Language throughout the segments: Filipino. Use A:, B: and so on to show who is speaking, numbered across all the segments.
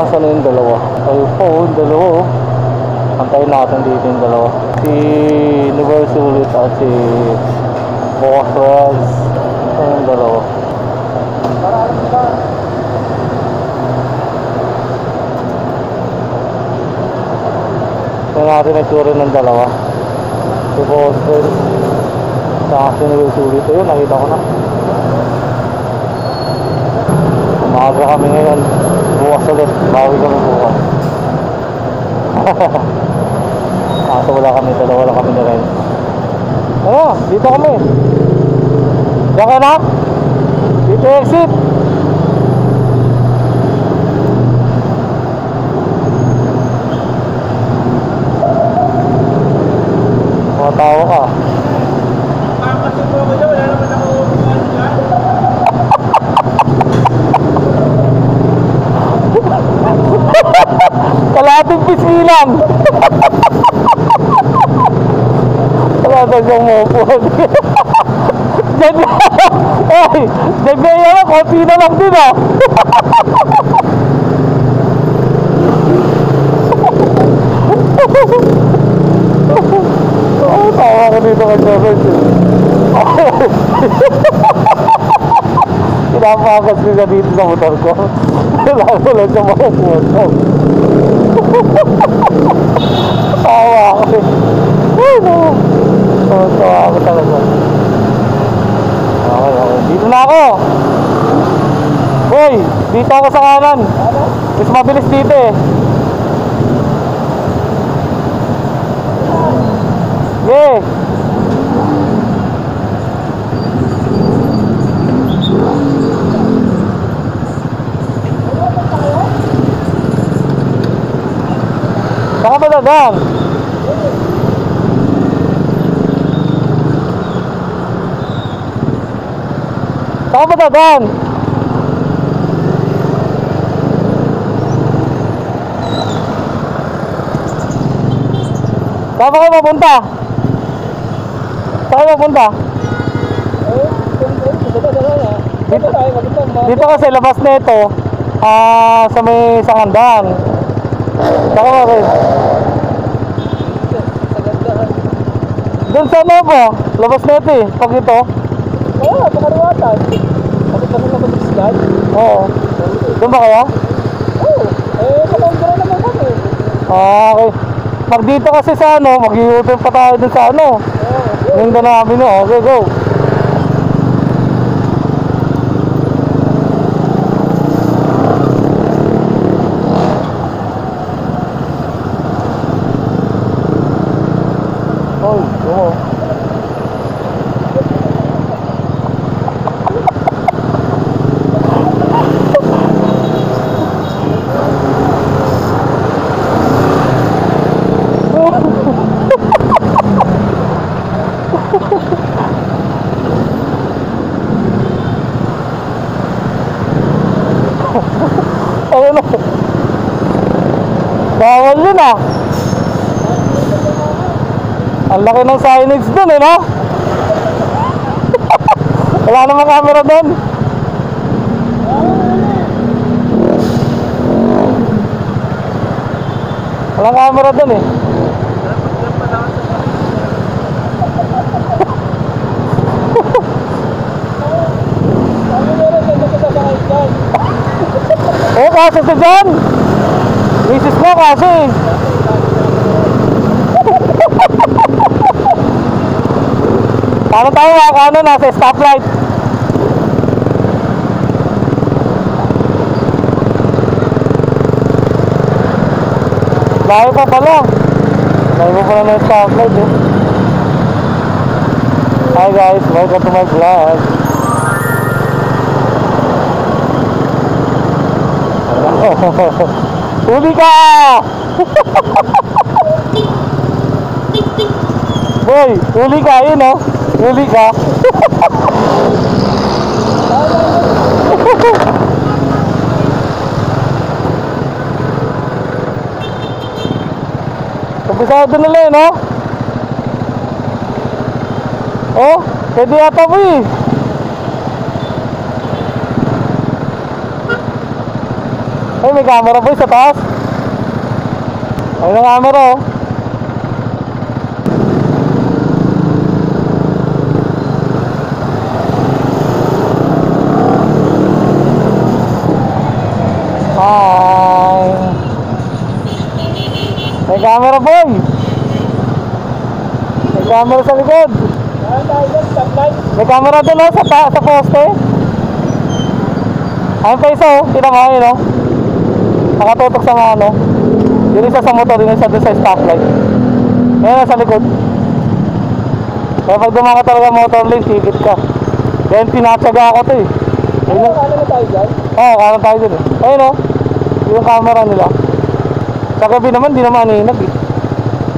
A: Nasaan na yung dalawa? Ayun, dalawa oh. Antayin natin dito yung dalawa. Si Universal ulit at si Boss Reds. Nasaan yung dalawa? Ito natin ang tsura ng dalawa. Si Boss Reds saka si Universal ulit. Ayun, nakita ko na. Maaga kami ngayon. Bukas ulit. Bawi kami bukas. Kaso wala kami. Dalawa lang kami na rin. Ano? Dito kami. Diyan ka na? Dito exit. Matawa ka.
B: Makakasip mo ako dyan. Wala naman ako upuan dyan.
A: Kalating pisilang. Kalating siyang mopod. Diyan na. Ay, diyan na yan. Konti na lang din ah. Ay, tawa ko dito kay Jobert. Pinapakas ko siya dito sa motor ko. Lalo lang siya makupuan. Tawa ako eh. Ay no. Tawa ako talaga. Okay. Dito na ako. Hoy, dito ako sa kanan. Mas mabilis dito eh. Yeah. Saka ba dadaan? Saka ba dadaan? Saan kayo mapunta? Saan kayo mapunta? Dito kasi labas na ito sa may Sangandaan. Saka ba rin? Doon sa ano po? Labas na ito eh. Pag ito?
B: Oo, pakaliwatan. Kapit kami na mag-isgan?
A: Oo. Doon ba kayo?
B: Oo. Kalongkara naman kami.
A: Okay. Pag dito kasi sa ano, mag-i-open pa tayo dun sa ano. Yung namin no. Okay, go. Oy, go. Ano? Bawal yun ah. Ang laki ng signage dun eh, no? Wala namang camera dun. Walang camera dun eh. Oo, kasi si John. Misis mo kasi. Paano tayo ano, nasa stoplight? Layo pa pala. Layo pa pala ng stoplight eh. Hi guys, welcome to my vlog. Huli ka! Boy, huli ka yun oh. Huli ka. Kabisado nila yun oh. Oh, pwede yata mo eh. Ay, may camera boy sa taas. Ay, may camera oh. Hi. May camera boy. May camera sa likod.
B: Saan tayo dyan? Stoplight?
A: May camera doon oh, sa poste. Ayun pa isa oh, kita mo ayun oh. Nakatutok sa mga ano. Yung isa sa motor, yung isa doon sa stoplight. Ayun sa likod. Kaya pag dumaan ka talaga motor lane, tikit ka. Kaya tinatsaga ako to eh. Ayun oh.
B: Ano na tayo dyan?
A: Oo, kanan tayo dun eh. Ayun oh, yung camera nila. Sa gabi naman, di naman ininag eh.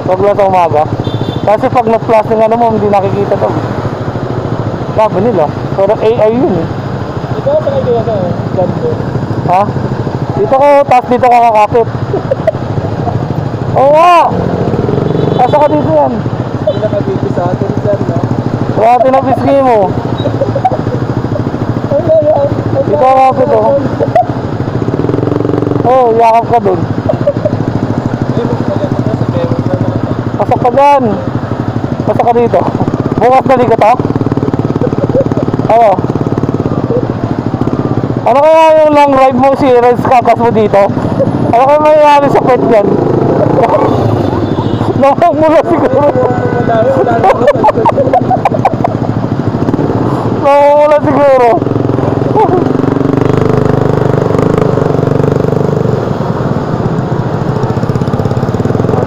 A: Wag lang sa umaga. Kasi pag nag-flash ng ano mo, hindi nakikita daw. Sabi nila, pero AI yun eh.
B: Ikaw sa kayo na eh. Dyan ko.
A: Ha? Dito ko, tapos dito ka kakapit. Oo nga! Asa ka dito yan?
B: Hindi nakabiti sa atin dyan, no?
A: Kaya tinabisgi mo.
B: Ano yan?
A: Dito ka kakapit oh. Oo, yakap ka dun.
B: Ay, magpaganda ka sa meron na naman.
A: Pasok ka dyan. Pasok ka dito. Bukas na ka to? Oo. Ano kaya yung long ride mo si Renz kakas mo dito? Ano kaya mayayari sa pet yan? Namamula siguro. Namamula siguro.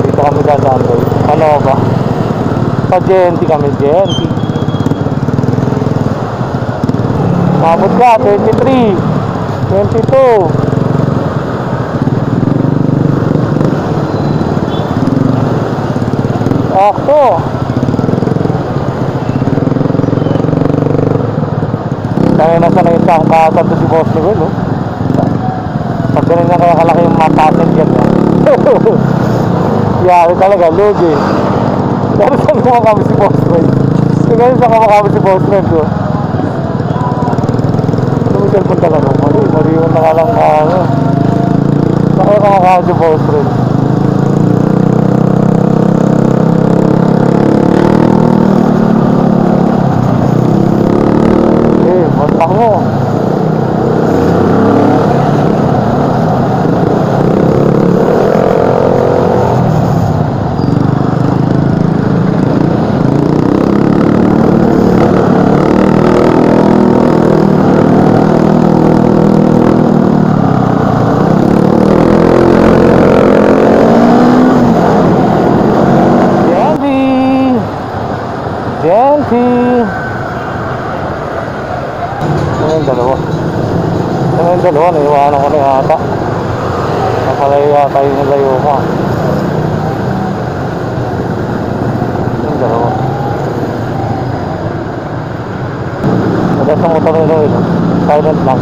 A: Dito kami dadaan doon. Ano ba? Sa GNT kami, GNT. Mabot ka, 23, 22. Ako. Kaya nasa na isang kasan to si Boss Miguel, no? Pag ganun na kaya kalaki yung mga passenger niya. Yari talaga, load eh. Pero saan kumakami si Boss Miguel? Ngayon saan kumakami si Boss Miguel, no? Cellphone talaga, mali yun na lang ano. Nakaya kumakami si Boss Miguel. Montak mo. Gently. Yung dalawa, naiwanan ko na yata. Nakalayo yata yung nilayo ko. Yung dalawa. Magas ang motor nila ito. Silent lang.